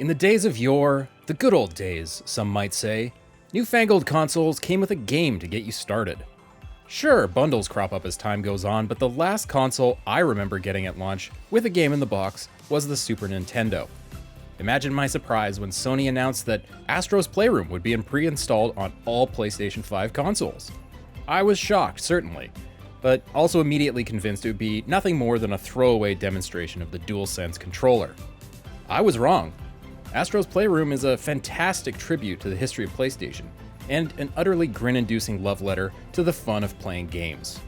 In the days of yore, the good old days, some might say, newfangled consoles came with a game to get you started. Sure, bundles crop up as time goes on, but the last console I remember getting at launch with a game in the box was the Super Nintendo. Imagine my surprise when Sony announced that Astro's Playroom would be pre-installed on all PlayStation 5 consoles. I was shocked, certainly, but also immediately convinced it would be nothing more than a throwaway demonstration of the DualSense controller. I was wrong. Astro's Playroom is a fantastic tribute to the history of PlayStation, and an utterly grin-inducing love letter to the fun of playing games.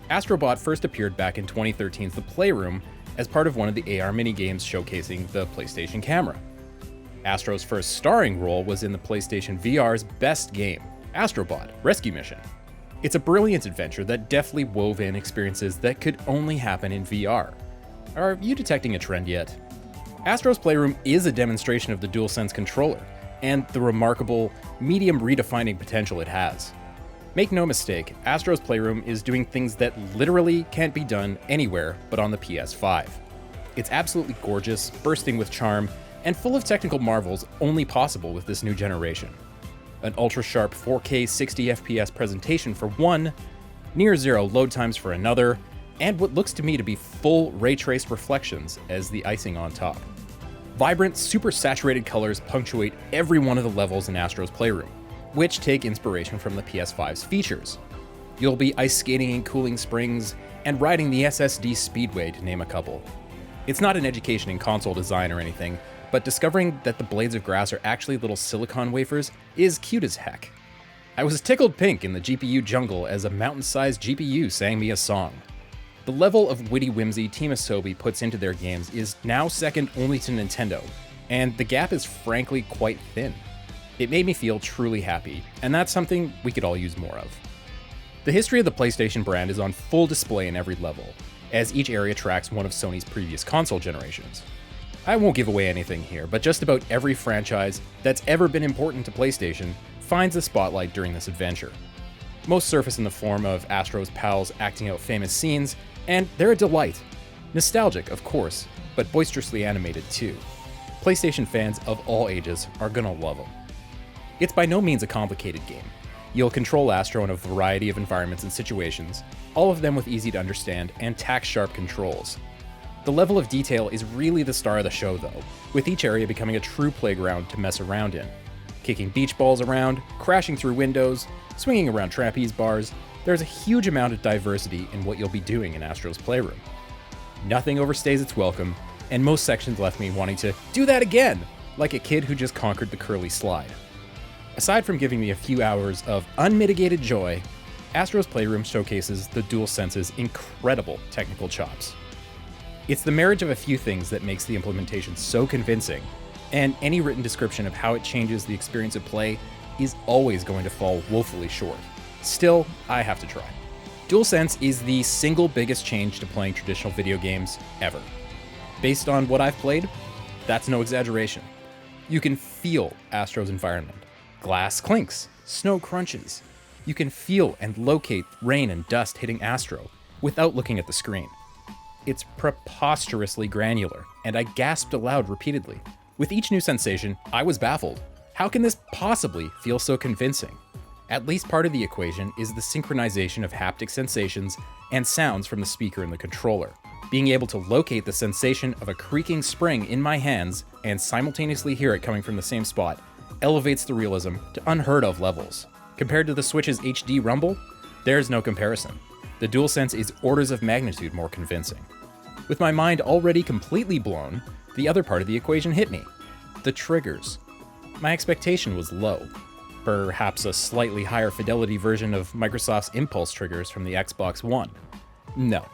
Astro Bot first appeared back in 2013's The Playroom as part of one of the AR minigames showcasing the PlayStation camera. Astro's first starring role was in the PlayStation VR's best game, Astro Bot: Rescue Mission. It's a brilliant adventure that deftly wove in experiences that could only happen in VR. Are you detecting a trend yet? Astro's Playroom is a demonstration of the DualSense controller, and the remarkable, medium redefining potential it has. Make no mistake, Astro's Playroom is doing things that literally can't be done anywhere but on the PS5. It's absolutely gorgeous, bursting with charm, and full of technical marvels only possible with this new generation. An ultra-sharp 4K 60 FPS presentation for one, near zero load times for another, and what looks to me to be full ray-traced reflections as the icing on top. Vibrant, super saturated colors punctuate every one of the levels in Astro's Playroom, which take inspiration from the PS5's features. You'll be ice skating in cooling springs and riding the SSD Speedway, to name a couple. It's not an education in console design or anything, but discovering that the blades of grass are actually little silicon wafers is cute as heck. I was tickled pink in the GPU jungle as a mountain-sized GPU sang me a song. The level of witty whimsy Team Asobi puts into their games is now second only to Nintendo, and the gap is frankly quite thin. It made me feel truly happy, and that's something we could all use more of. The history of the PlayStation brand is on full display in every level, as each area tracks one of Sony's previous console generations. I won't give away anything here, but just about every franchise that's ever been important to PlayStation finds the spotlight during this adventure. Most surface in the form of Astro's pals acting out famous scenes, and they're a delight. Nostalgic, of course, but boisterously animated too. PlayStation fans of all ages are gonna love them. It's by no means a complicated game. You'll control Astro in a variety of environments and situations, all of them with easy to understand and tack-sharp controls. The level of detail is really the star of the show though, with each area becoming a true playground to mess around in. Kicking beach balls around, crashing through windows, swinging around trapeze bars, there's a huge amount of diversity in what you'll be doing in Astro's Playroom. Nothing overstays its welcome, and most sections left me wanting to do that again, like a kid who just conquered the curly slide. Aside from giving me a few hours of unmitigated joy, Astro's Playroom showcases the DualSense's incredible technical chops. It's the marriage of a few things that makes the implementation so convincing, and any written description of how it changes the experience of play is always going to fall woefully short. Still, I have to try. DualSense is the single biggest change to playing traditional video games ever. Based on what I've played, that's no exaggeration. You can feel Astro's environment. Glass clinks, snow crunches. You can feel and locate rain and dust hitting Astro without looking at the screen. It's preposterously granular, and I gasped aloud repeatedly. With each new sensation, I was baffled. How can this possibly feel so convincing? At least part of the equation is the synchronization of haptic sensations and sounds from the speaker in the controller. Being able to locate the sensation of a creaking spring in my hands and simultaneously hear it coming from the same spot elevates the realism to unheard of levels. Compared to the Switch's HD rumble, there's no comparison. The DualSense is orders of magnitude more convincing. With my mind already completely blown, the other part of the equation hit me. The triggers. My expectation was low. Perhaps a slightly higher fidelity version of Microsoft's impulse triggers from the Xbox One. No.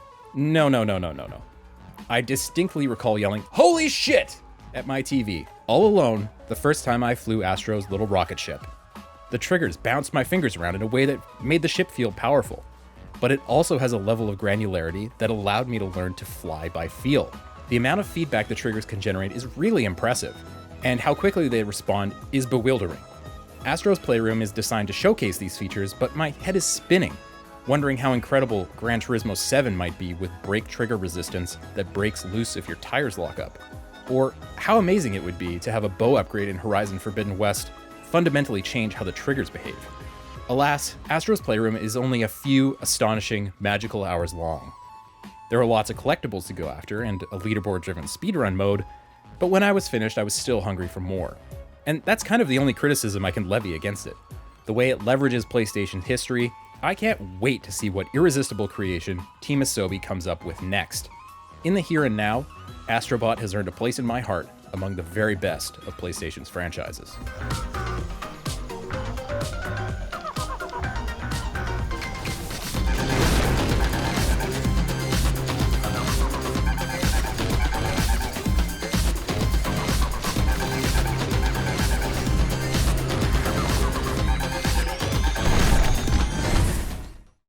I distinctly recall yelling, "Holy shit!" at my TV, all alone, the first time I flew Astro's little rocket ship. The triggers bounced my fingers around in a way that made the ship feel powerful, but it also has a level of granularity that allowed me to learn to fly by feel. The amount of feedback the triggers can generate is really impressive, and how quickly they respond is bewildering. Astro's Playroom is designed to showcase these features, but my head is spinning, wondering how incredible Gran Turismo 7 might be with brake trigger resistance that breaks loose if your tires lock up. or how amazing it would be to have a bow upgrade in Horizon Forbidden West fundamentally change how the triggers behave. Alas, Astro's Playroom is only a few astonishing, magical hours long. There are lots of collectibles to go after and a leaderboard-driven speedrun mode, but when I was finished, I was still hungry for more. And that's kind of the only criticism I can levy against it. The way it leverages PlayStation's history, I can't wait to see what irresistible creation Team Asobi comes up with next. In the here and now, Astro Bot has earned a place in my heart among the very best of PlayStation's franchises.